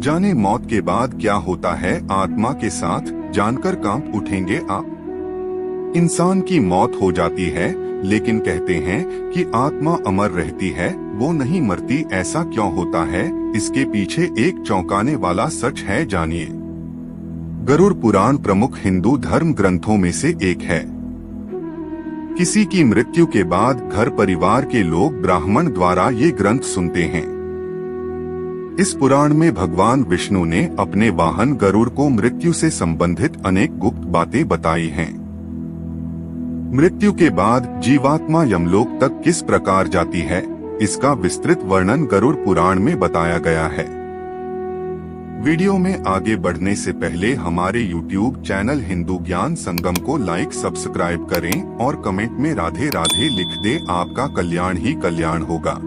जाने मौत के बाद क्या होता है आत्मा के साथ, जानकर कांप उठेंगे आप। इंसान की मौत हो जाती है, लेकिन कहते हैं कि आत्मा अमर रहती है, वो नहीं मरती। ऐसा क्यों होता है? इसके पीछे एक चौंकाने वाला सच है, जानिए। गरुड़ पुराण प्रमुख हिंदू धर्म ग्रंथों में से एक है। किसी की मृत्यु के बाद घर परिवार के लोग ब्राह्मण द्वारा ये ग्रंथ सुनते हैं। इस पुराण में भगवान विष्णु ने अपने वाहन गरुड़ को मृत्यु से संबंधित अनेक गुप्त बातें बताई हैं। मृत्यु के बाद जीवात्मा यमलोक तक किस प्रकार जाती है, इसका विस्तृत वर्णन गरुड़ पुराण में बताया गया है। वीडियो में आगे बढ़ने से पहले हमारे YouTube चैनल हिंदू ज्ञान संगम को लाइक सब्सक्राइब करें और कमेंट में राधे राधे लिख दे, आपका कल्याण ही कल्याण होगा।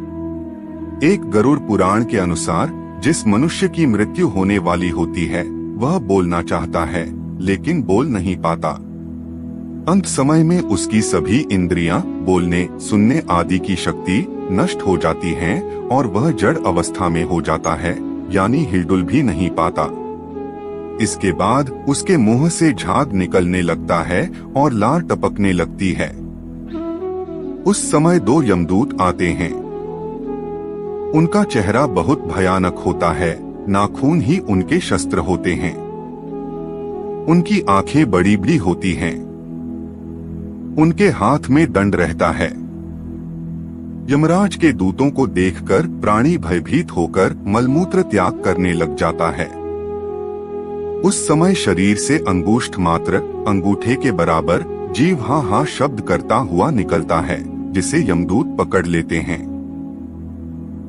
एक गरुड़ पुराण के अनुसार जिस मनुष्य की मृत्यु होने वाली होती है वह बोलना चाहता है लेकिन बोल नहीं पाता। अंत समय में उसकी सभी इंद्रियां, बोलने सुनने आदि की शक्ति नष्ट हो जाती हैं और वह जड़ अवस्था में हो जाता है, यानी हिलडुल भी नहीं पाता। इसके बाद उसके मुंह से झाग निकलने लगता है और लार टपकने लगती है। उस समय दो यमदूत आते हैं। उनका चेहरा बहुत भयानक होता है, नाखून ही उनके शस्त्र होते हैं। उनकी आंखें बड़ी बड़ी होती हैं। उनके हाथ में दंड रहता है। यमराज के दूतों को देखकर प्राणी भयभीत होकर मलमूत्र त्याग करने लग जाता है। उस समय शरीर से अंगुष्ठ मात्र, अंगूठे के बराबर जीव हा हा शब्द करता हुआ निकलता है, जिसे यमदूत पकड़ लेते हैं।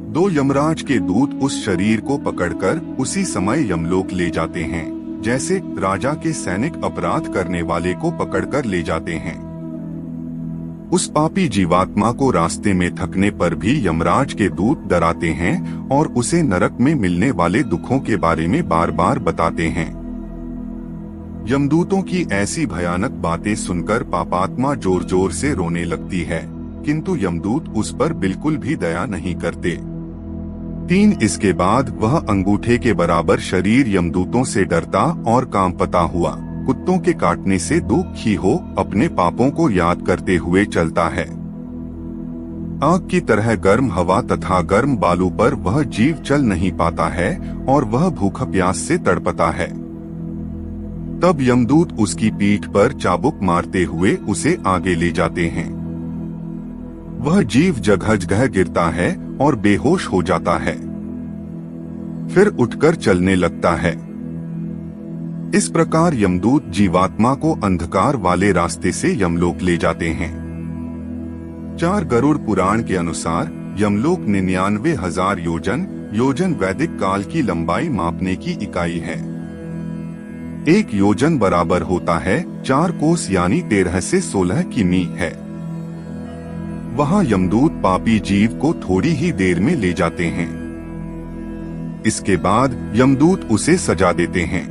दो यमराज के दूत उस शरीर को पकड़कर उसी समय यमलोक ले जाते हैं, जैसे राजा के सैनिक अपराध करने वाले को पकड़कर ले जाते हैं। उस पापी जीवात्मा को रास्ते में थकने पर भी यमराज के दूत डराते हैं और उसे नरक में मिलने वाले दुखों के बारे में बार बार बताते हैं। यमदूतों की ऐसी भयानक बातें सुनकर पापात्मा जोर जोर से रोने लगती है, किंतु यमदूत उस पर बिल्कुल भी दया नहीं करते। इसके बाद वह अंगूठे के बराबर शरीर यमदूतों से डरता और कांपता हुआ, कुत्तों के काटने से दुखी हो, अपने पापों को याद करते हुए चलता है। आग की तरह गर्म हवा तथा गर्म बालू पर वह जीव चल नहीं पाता है और वह भूख प्यास से तड़पता है। तब यमदूत उसकी पीठ पर चाबुक मारते हुए उसे आगे ले जाते हैं। वह जीव जगह जगह गिरता है और बेहोश हो जाता है, फिर उठकर चलने लगता है। इस प्रकार यमदूत जीवात्मा को अंधकार वाले रास्ते से यमलोक ले जाते हैं। 4 गरुड़ पुराण के अनुसार यमलोक 99,000 योजन वैदिक काल की लंबाई मापने की इकाई है। 1 योजन बराबर होता है 4 कोस यानी 13 से 16 किमी है। वहाँ यमदूत पापी जीव को थोड़ी ही देर में ले जाते हैं। इसके बाद यमदूत उसे सजा देते हैं।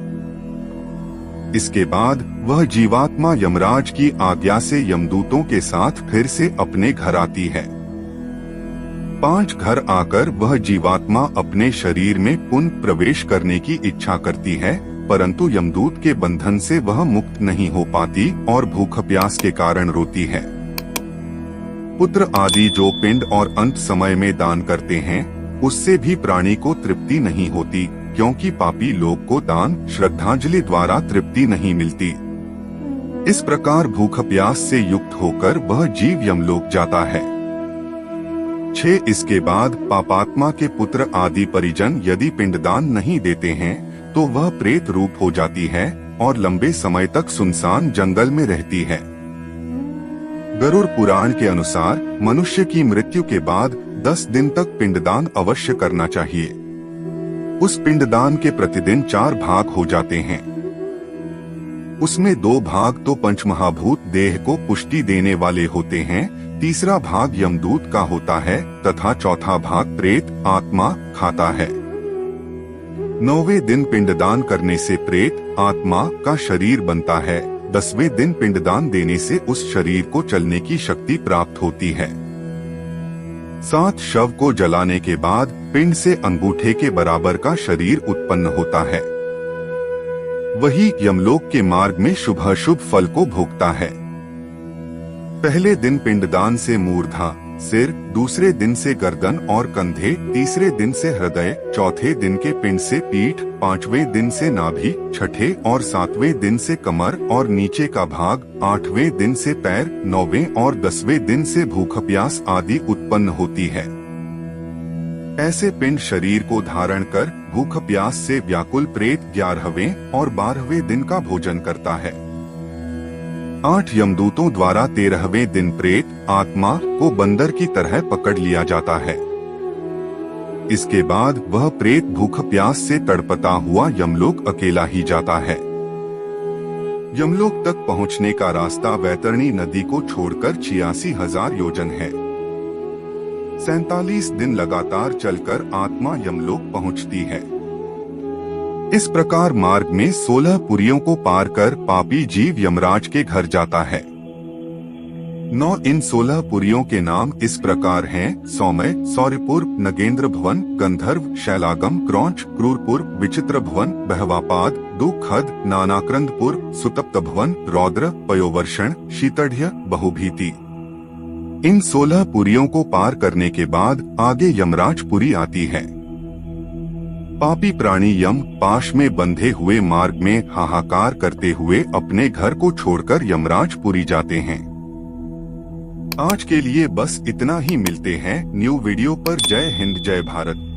इसके बाद वह जीवात्मा यमराज की आज्ञा से यमदूतों के साथ फिर से अपने घर आती है। 5 घर आकर वह जीवात्मा अपने शरीर में पुनः प्रवेश करने की इच्छा करती है, परंतु यमदूत के बंधन से वह मुक्त नहीं हो पाती और भूख प्यास के कारण रोती है। पुत्र आदि जो पिंड और अंत समय में दान करते हैं, उससे भी प्राणी को तृप्ति नहीं होती, क्योंकि पापी लोग को दान श्रद्धांजलि द्वारा तृप्ति नहीं मिलती। इस प्रकार भूख प्यास से युक्त होकर वह जीव यमलोक जाता है। 6 इसके बाद पापात्मा के पुत्र आदि परिजन यदि पिंडदान नहीं देते हैं तो वह प्रेत रूप हो जाती है और लंबे समय तक सुनसान जंगल में रहती है। गरुड़ पुराण के अनुसार मनुष्य की मृत्यु के बाद 10 दिन तक पिंडदान अवश्य करना चाहिए। उस पिंडदान के प्रतिदिन 4 भाग हो जाते हैं। उसमें 2 भाग तो पंचमहाभूत देह को पुष्टि देने वाले होते हैं, तीसरा भाग यमदूत का होता है तथा चौथा भाग प्रेत आत्मा खाता है। 9वें दिन पिंडदान करने से प्रेत आत्मा का शरीर बनता है। 10वें दिन पिंडदान देने से उस शरीर को चलने की शक्ति प्राप्त होती है। 7 शव को जलाने के बाद पिंड से अंगूठे के बराबर का शरीर उत्पन्न होता है। वही यमलोक के मार्ग में शुभ फल को भोगता है। पहले दिन पिंडदान से मूर्धा, सिर, दूसरे दिन से गर्दन और कंधे, तीसरे दिन से हृदय, चौथे दिन के पिंड से पीठ, 5वें दिन से नाभि, छठे और 7वें दिन से कमर और नीचे का भाग, 8वें दिन से पैर, 9वें और 10वें दिन से भूख प्यास आदि उत्पन्न होती है। ऐसे पिंड शरीर को धारण कर भूख प्यास से व्याकुल प्रेत 11वें और 12वें दिन का भोजन करता है। 8 यमदूतों द्वारा 13वें दिन प्रेत आत्मा को बंदर की तरह पकड़ लिया जाता है। इसके बाद वह प्रेत भूख प्यास से तड़पता हुआ यमलोक अकेला ही जाता है। यमलोक तक पहुंचने का रास्ता वैतरणी नदी को छोड़कर 86,000 योजन है। 47 दिन लगातार चलकर आत्मा यमलोक पहुंचती है। इस प्रकार मार्ग में 16 पुरियों को पार कर पापी जीव यमराज के घर जाता है। 9 इन 16 पुरियों के नाम इस प्रकार हैं: सौम्य, सौर्यपुर, नगेंद्र भवन, गंधर्व, शैलागम, क्रौंच, क्रूरपुर, विचित्र भवन, बहवापाद, दुखद, नानाक्रंदपुर, सुतप्त भवन, रौद्र, पयोवर्षण, शीतढ़्य, बहुभीति। इन 16 पुरियों को पार करने के बाद आगे यमराजपुरी आती है। पापी प्राणी यम पाश में बंधे हुए मार्ग में हाहाकार करते हुए अपने घर को छोड़कर यमराजपुरी जाते हैं। आज के लिए बस इतना ही। मिलते हैं न्यू वीडियो पर। जय हिंद, जय भारत।